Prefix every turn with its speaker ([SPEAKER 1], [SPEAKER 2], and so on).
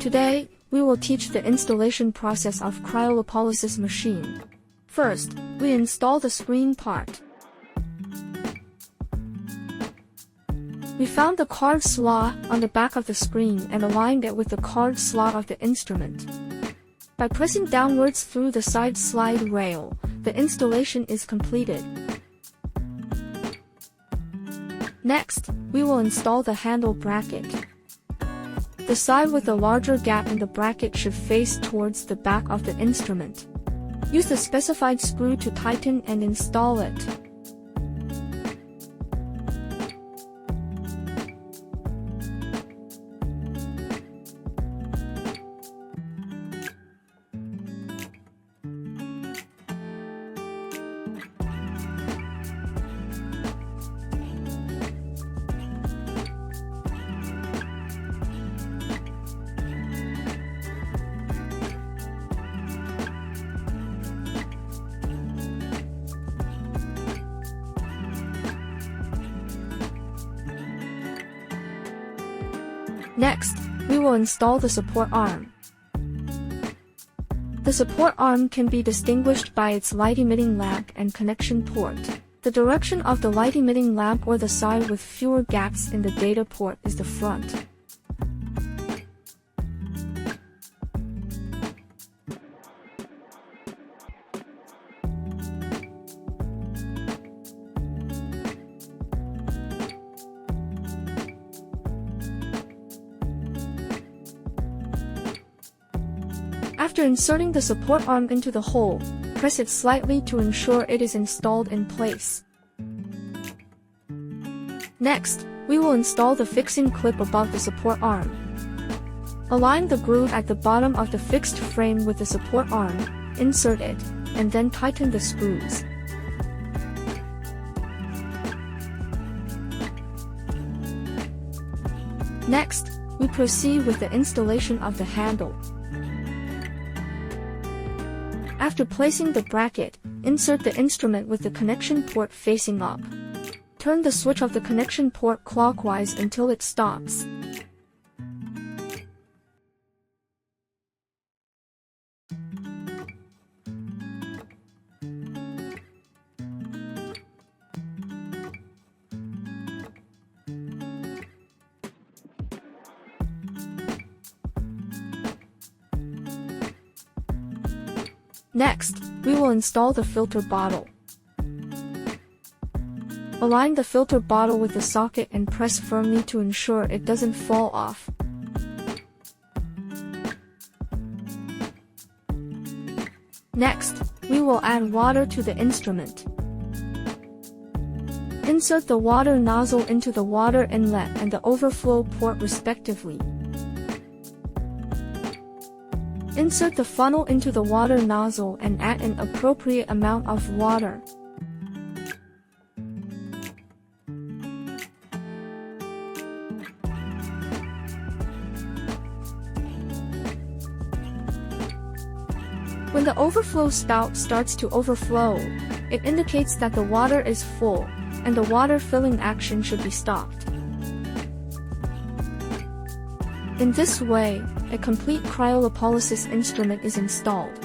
[SPEAKER 1] Today, we will teach the installation process of cryolapolysis machine. First, we install the screen part. We found the card slot on the back of the screen and aligned it with the card slot of the instrument. By pressing downwards through the side slide rail, the installation is completed. Next, we will install the handle bracket. The side with the larger gap in the bracket should face towards the back of the instrument. Use the specified screw to tighten and install it. Next, we will install the support arm. The support arm can be distinguished by its light-emitting lamp and connection port. The direction of the light-emitting lamp or the side with fewer gaps in the data port is the front. After inserting the support arm into the hole, press it slightly to ensure it is installed in place. Next, we will install the fixing clip above the support arm. Align the groove at the bottom of the fixed frame with the support arm, insert it, and then tighten the screws. Next, we proceed with the installation of the handle. After placing the bracket, insert the instrument with the connection port facing up. Turn the switch of the connection port clockwise until it stops. Next, we will install the filter bottle. Align the filter bottle with the socket and press firmly to ensure it doesn't fall off. Next, we will add water to the instrument. Insert the water nozzle into the water inlet and the overflow port respectively. Insert the funnel into the water nozzle and add an appropriate amount of water. When the overflow spout starts to overflow, it indicates that the water is full, and the water filling action should be stopped. In this way, a complete cryolapolysis instrument is installed.